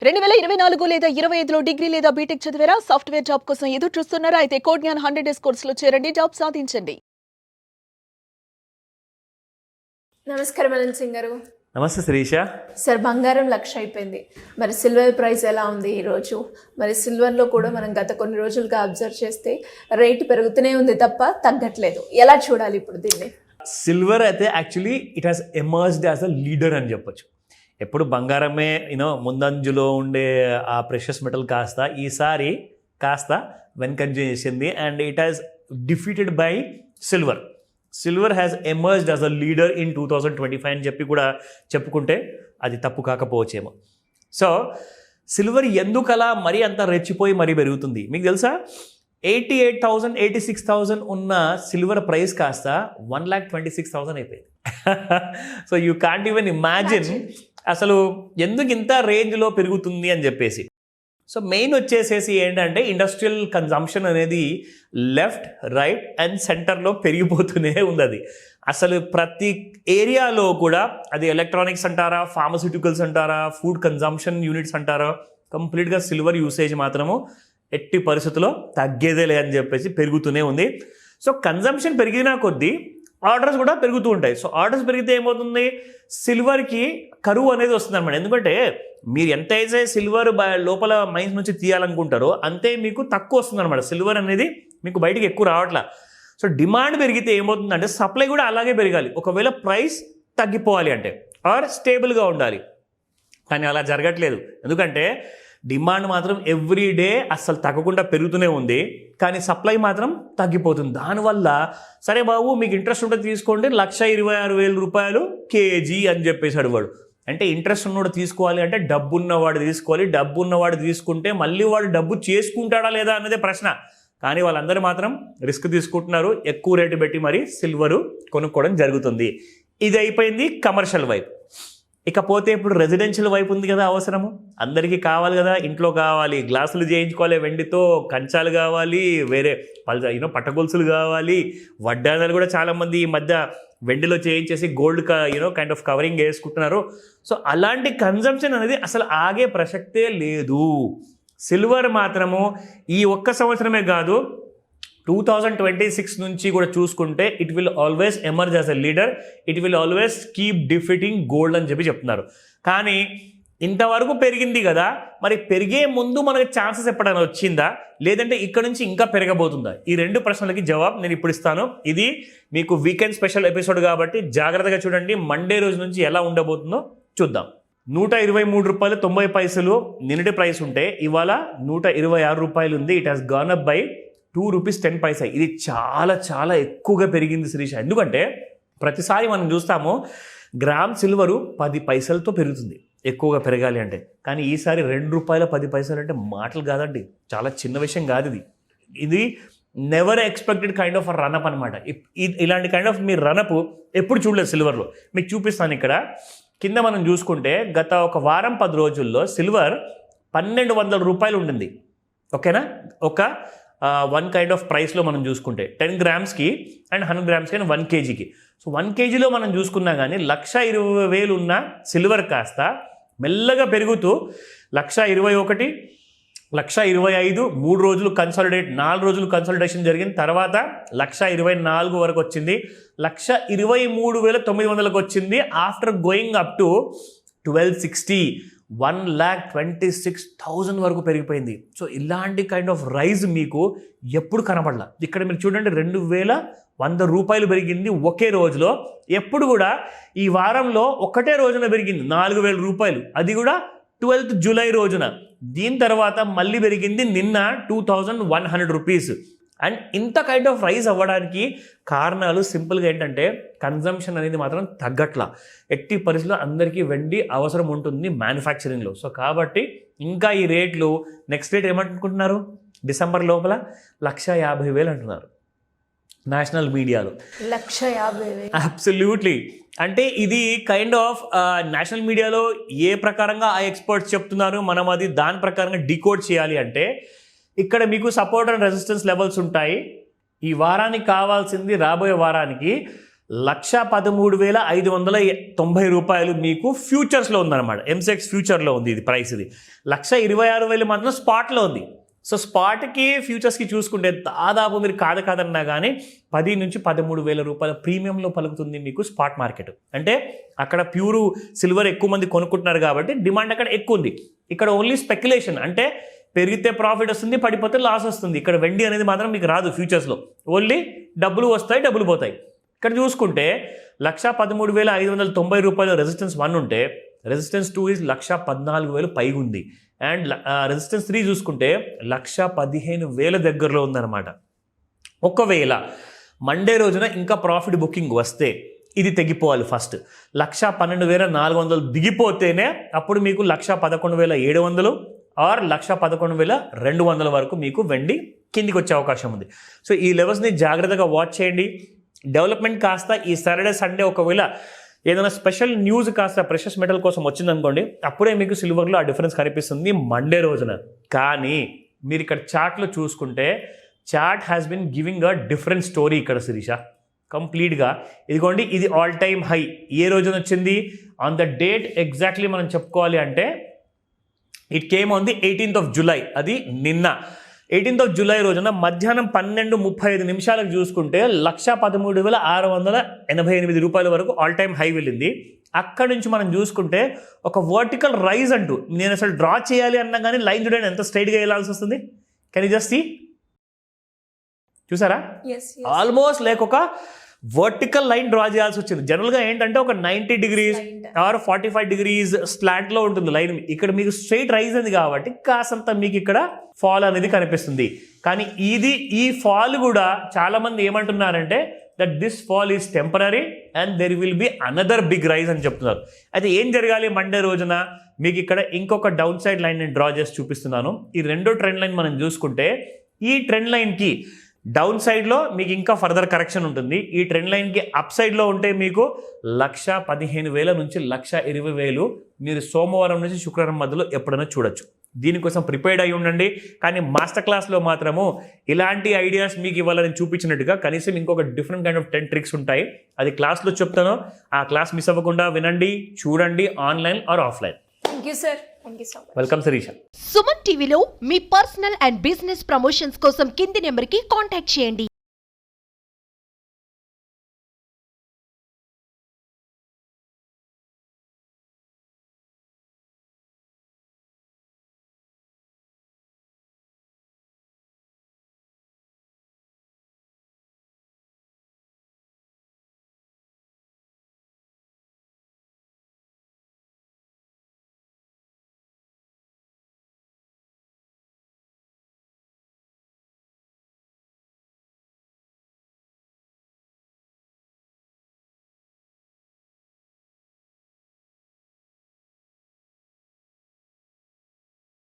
2024 లేదా 25లో డిగ్రీ లేదా బీటెక్ చదివారా? సాఫ్ట్‌వేర్ జాబ్ కోసం ఎదురు చూస్తున్నారా? అయితే కోడ్ జ్ఞాన్ 100 డేస్ కోర్సులో చేరండి, జాబ్ సాధించండి. నమస్కారం అనంత్ సింగ్ గారు. నమస్తే శిరీష. సార్, బంగారం 1,00,000 అయిపోయింది. మరి సిల్వర్ ప్రైస్ ఎలా ఉంది ఈరోజు? మరి సిల్వర్లో కూడా మనం గత కొన్ని రోజులుగా అబ్జర్వ్ చేస్తే రేటు పెరుగుతూనే ఉంది తప్ప తగ్గట్లేదు. ఎలా చూడాలి ఇప్పుడు దీన్ని? సిల్వర్ అయితే actually it has emerged as a leader అని చెప్పొచ్చు. ఎప్పుడు బంగారమే ముందంజులో ఉండే ఆ ప్రెషస్ మెటల్ ఈసారి కాస్త వెనకంజ చేసింది and it has defeated by silver. Silver has emerged as a leader in 2025 అని చెప్పి కూడా చెప్పుకుంటే అది తప్పు కాకపోవచ్చేమో. సో సిల్వర్ ఎందుకు అలా మరీ అంత రెచ్చిపోయి మరీ పెరుగుతుంది మీకు తెలుసా? 88,000 86,000 ఉన్న సిల్వర్ ప్రైస్ కాస్త 1,26,000 అయిపోయింది. So you can't even imagine అసలు ఎందుకు ఇంత రేంజ్లో పెరుగుతుంది అని చెప్పేసి. సో మెయిన్ వచ్చేసేసి ఏంటంటే ఇండస్ట్రియల్ కన్జంప్షన్ అనేది లెఫ్ట్, రైట్ అండ్ సెంటర్లో పెరిగిపోతూనే ఉంది. అది అసలు ప్రతి ఏరియాలో కూడా, అది ఎలక్ట్రానిక్స్ అంటారా, ఫార్మస్యూటికల్స్ అంటారా, ఫుడ్ కన్జంప్షన్ యూనిట్స్ అంటారా, కంప్లీట్గా సిల్వర్ యూసేజ్ మాత్రము ఎట్టి పరిస్థితుల్లో తగ్గేదేలే అని చెప్పేసి పెరుగుతూనే ఉంది. సో కన్జంప్షన్ పెరిగినా కొద్దీ ఆర్డర్స్ కూడా పెరుగుతూ ఉంటాయి. సో ఆర్డర్స్ పెరిగితే ఏమవుతుంది? సిల్వర్కి కరువు అనేది వస్తుంది అనమాట. ఎందుకంటే మీరు ఎంతైతే సిల్వర్ లోపల మైన్స్ నుంచి తీయాలనుకుంటారో అంతే మీకు తక్కువ వస్తుంది అనమాట. సిల్వర్ అనేది మీకు బయటికి ఎక్కువ రావట్లా. సో డిమాండ్ పెరిగితే ఏమవుతుందంటే సప్లై కూడా అలాగే పెరగాలి. ఒకవేళ ప్రైస్ తగ్గిపోవాలి అంటే ఆర్ స్టేబుల్గా ఉండాలి. కానీ అలా జరగట్లేదు. ఎందుకంటే డిమాండ్ మాత్రం ఎవ్రీ డే అస్సలు తగ్గకుండా పెరుగుతూనే ఉంది, కానీ సప్లై మాత్రం తగ్గిపోతుంది. దానివల్ల సరే బాబు మీకు ఇంట్రెస్ట్ ఉంటే తీసుకోండి, 1,26,000 రూపాయలు కేజీ అని చెప్పేసాడు వాడు. అంటే ఇంట్రెస్ట్ ఉన్నవాడు తీసుకోవాలి అంటే డబ్బు ఉన్నవాడు తీసుకోవాలి. డబ్బు ఉన్నవాడు తీసుకుంటే మళ్ళీ వాడు డబ్బు చేసుకుంటాడా లేదా అన్నదే ప్రశ్న. కానీ వాళ్ళందరూ మాత్రం రిస్క్ తీసుకుంటున్నారు, ఎక్కువ రేటు పెట్టి మరి సిల్వరు కొనుక్కోవడం జరుగుతుంది. ఇది అయిపోయింది కమర్షియల్ వైపు. ఇకపోతే ఇప్పుడు రెసిడెన్షియల్ వైపు ఉంది కదా అవసరము. అందరికీ కావాలి కదా, ఇంట్లో కావాలి, గ్లాసులు చేయించుకోవాలి, వెండితో కంచాలు కావాలి, వేరే పట్టగొలుసులు కావాలి, వడ్డానాలు కూడా చాలామంది ఈ మధ్య వెండిలో చేయించేసి గోల్డ్ కైండ్ ఆఫ్ కవరింగ్ వేసుకుంటున్నారు. సో అలాంటి కన్జంప్షన్ అనేది అసలు ఆగే ప్రసక్తే లేదు. సిల్వర్ మాత్రము ఈ ఒక్క సంవత్సరమే కాదు, 2026 నుంచి కూడా చూసుకుంటే it will always emerge as a leader, it will always keep defeating gold అని చెప్పి చెప్తున్నారు. కానీ ఇంతవరకు పెరిగింది కదా, మరి పెరిగే ముందు మనకి ఛాన్సెస్ ఎప్పుడైనా వచ్చిందా, లేదంటే ఇక్కడ నుంచి ఇంకా పెరగబోతుందా? ఈ రెండు ప్రశ్నలకి జవాబు నేను ఇప్పుడు ఇస్తాను. ఇది మీకు వీకెండ్ స్పెషల్ ఎపిసోడ్ కాబట్టి జాగ్రత్తగా చూడండి. మండే రోజు నుంచి ఎలా ఉండబోతుందో చూద్దాం. 123 రూపాయలు 90 పైసలు నిన్నటి ప్రైస్ ఉంటే ఇవాళ 126 రూపాయలు ఉంది. It has gone up by 2 rupees 10 పైసా. ఇది చాలా చాలా ఎక్కువగా పెరిగింది శిరీష. ఎందుకంటే ప్రతిసారి మనం చూస్తాము గ్రామ్ సిల్వరు 10 పైసలతో పెరుగుతుంది ఎక్కువగా పెరగాలి అంటే, కానీ ఈసారి 2 రూపాయల 10 పైసలు అంటే మాటలు కాదండి, చాలా చిన్న విషయం కాదు ఇది. ఇది never expected kind of run-up అనమాట. ఇలాంటి కైండ్ ఆఫ్ మీరు రన్అప్ ఎప్పుడు చూడలేదు సిల్వర్లో. మీకు చూపిస్తాను ఇక్కడ కింద. మనం చూసుకుంటే గత ఒక వారం 10 రోజుల్లో సిల్వర్ 1,200 రూపాయలు ఉండింది. ఓకేనా? ఒక 1 కైండ్ ఆఫ్ ప్రైస్లో మనం చూసుకుంటే 10 గ్రామ్స్కి అండ్ 100 గ్రామ్స్కి అండ్ 1 కేజీకి. సో 1 కేజీలో మనం చూసుకున్నా కానీ 1,20,000 ఉన్న సిల్వర్ కాస్త మెల్లగా పెరుగుతూ 1,21,000, 1,25,000 3 రోజులు కన్సాలిడేట్, 4 రోజులు కన్సాలిడేషన్ జరిగింది. తర్వాత 1,24,000 వరకు వచ్చింది, 1,23,900కి వచ్చింది. ఆఫ్టర్ గోయింగ్ అప్ టు 1,260, 1,26,000 వరకు పెరిగిపోయింది. సో ఇలాంటి కైండ్ ఆఫ్ రైజ్ మీకు ఎప్పుడు కనపడలా. ఇక్కడ మీరు చూడండి 2,100 రూపాయలు పెరిగింది ఒకే రోజులో. ఎప్పుడు కూడా ఈ వారంలో ఒకటే రోజున పెరిగింది 4,000 రూపాయలు, అది కూడా 12th జూలై రోజున. దీని తర్వాత మళ్ళీ పెరిగింది నిన్న 2,100 రూపీస్. అండ్ ఇంత కైండ్ ఆఫ్ రైజ్ అవ్వడానికి కారణాలు సింపుల్గా ఏంటంటే కన్జంప్షన్ అనేది మాత్రం తగ్గట్లా. ఎట్టి పరిస్థితుల్లో అందరికీ వెండి అవసరం ఉంటుంది మ్యానుఫ్యాక్చరింగ్లో. సో కాబట్టి ఇంకా ఈ రేట్లు నెక్స్ట్ రేట్ ఏమంటున్నారు, డిసెంబర్ లోపల 1,50,000 అంటున్నారు నేషనల్ మీడియాలో. 1,50,000? అబ్సల్యూట్లీ. అంటే ఇది కైండ్ ఆఫ్ నేషనల్ మీడియాలో ఏ ప్రకారంగా ఆ ఎక్స్పర్ట్స్ చెప్తున్నారు, మనం అది దాని ప్రకారంగా డికోడ్ చేయాలి అంటే ఇక్కడ మీకు సపోర్ట్ అండ్ రెసిస్టెన్స్ లెవెల్స్ ఉంటాయి. ఈ వారానికి కావాల్సింది రాబోయే వారానికి 1,13,590 మీకు ఫ్యూచర్స్లో ఉందన్నమాట. ఎంసెక్స్ ఫ్యూచర్లో ఉంది ఇది ప్రైస్. ఇది 1,26,000 మాత్రం స్పాట్లో ఉంది. సో స్పాట్కి ఫ్యూచర్స్కి చూసుకుంటే దాదాపు మీరు కాదన్నా కానీ 10 నుంచి 13,000 రూపాయల ప్రీమియంలో పలుకుతుంది మీకు స్పాట్ మార్కెట్. అంటే అక్కడ ప్యూర్ సిల్వర్ ఎక్కువ మంది కొనుక్కుంటున్నారు కాబట్టి డిమాండ్ అక్కడ ఎక్కువ ఉంది. ఇక్కడ ఓన్లీ స్పెక్యులేషన్, అంటే పెరిగితే ప్రాఫిట్ వస్తుంది, పడిపోతే లాస్ వస్తుంది. ఇక్కడ వెండి అనేది మాత్రం మీకు రాదు ఫ్యూచర్స్లో. ఓన్లీ డబ్బులు వస్తాయి, డబ్బులు పోతాయి. ఇక్కడ చూసుకుంటే 1,13,590 రూపాయల రెసిస్టెన్స్ 1 ఉంటే రెసిస్టెన్స్ 2 ఈజ్ 1,14,000 పైగా ఉంది. అండ్ రెసిస్టెన్స్ 3 చూసుకుంటే 1,15,000 దగ్గరలో ఉందన్నమాట. ఒకవేళ మండే రోజున ఇంకా ప్రాఫిట్ బుకింగ్ వస్తే ఇది తెగిపోవాలి. ఫస్ట్ 1,12,400 దిగిపోతేనే అప్పుడు మీకు 1,11,700 ఆర్ 1,11,200 వరకు మీకు వెండి కిందికి వచ్చే అవకాశం ఉంది. సో ఈ లెవెల్స్ని జాగ్రత్తగా వాచ్ చేయండి. డెవలప్మెంట్ కాస్త ఈ సాటర్డే సండే ఒకవేళ ఏదైనా స్పెషల్ న్యూస్ కాస్త ప్రెషస్ మెటల్ కోసం వచ్చిందనుకోండి, అప్పుడే మీకు సిల్వర్లో ఆ డిఫరెన్స్ కనిపిస్తుంది మండే రోజున. కానీ మీరు ఇక్కడ చార్ట్లో చూసుకుంటే chart has been giving a different story ఇక్కడ శిరీష. కంప్లీట్గా ఇదిగోండి, ఇది ఆల్ టైమ్ హై ఏ రోజున వచ్చింది ఆన్ ద డేట్ ఎగ్జాక్ట్లీ మనం చెప్పుకోవాలి అంటే it came on the 18th of July. అది నిన్న 18th of July రోజున మధ్యాహ్నం 12:35 చూసుకుంటే 1,13,688 రూపాయల వరకు ఆల్ టైమ్ హై వెళ్ళింది. అక్కడి నుంచి మనం చూసుకుంటే ఒక వర్టికల్ రైజ్ అంటూ, నేను అసలు డ్రా చేయాలి అన్నా కానీ లైన్ చూడండి ఎంత స్ట్రైట్గా వెళ్ళాల్సి వస్తుంది. కెన్ యూ జస్ట్ సీ, చూసారా? ఆల్మోస్ట్ లైక్ ఒక వర్టికల్ లైన్ డ్రా చేయాల్సి వచ్చింది. జనరల్గా ఏంటంటే ఒక 90 degrees ఆర్ 45 degrees స్లాంట్లో ఉంటుంది లైన్. ఇక్కడ మీకు స్ట్రైట్ రైజ్ ఉంది కాబట్టి కాసంత మీకు ఇక్కడ ఫాల్ అనేది కనిపిస్తుంది. కానీ ఈ ఫాల్ కూడా చాలా మంది ఏమంటున్నారంటే that this fall is temporary and there will be another big rise అని చెప్తున్నారు. అయితే ఏం జరగాలి మండే రోజున, మీకు ఇక్కడ ఇంకొక డౌన్ సైడ్ లైన్ నేను డ్రా చేసి చూపిస్తున్నాను. ఈ రెండో ట్రెండ్ లైన్ మనం చూసుకుంటే ఈ ట్రెండ్ లైన్కి డౌన్ సైడ్లో మీకు ఇంకా ఫర్దర్ కరెక్షన్ ఉంటుంది. ఈ ట్రెండ్ లైన్కి అప్ సైడ్లో ఉంటే మీకు 1,15,000 నుంచి 1,20,000 మీరు సోమవారం నుంచి శుక్రవారం మధ్యలో ఎప్పుడైనా చూడొచ్చు. దీనికోసం ప్రిపేర్డ్ అయి ఉండండి. కానీ మాస్టర్ క్లాస్లో మాత్రము ఇలాంటి ఐడియాస్ మీకు ఇవాళ నేను చూపించినట్టుగా కనీసం ఇంకొక డిఫరెంట్ కైండ్ ఆఫ్ 10 ట్రిక్స్ ఉంటాయి. అది క్లాస్లో చెప్తాను. ఆ క్లాస్ మిస్ అవ్వకుండా వినండి, చూడండి, online or offline. Thank you sir. Thank you so much. Welcome Shirisha. Suman టీవీలో మీ పర్సనల్ అండ్ బిజినెస్ ప్రమోషన్స్ కోసం కింది నెంబర్కి కాంటాక్ట్ చేయండి.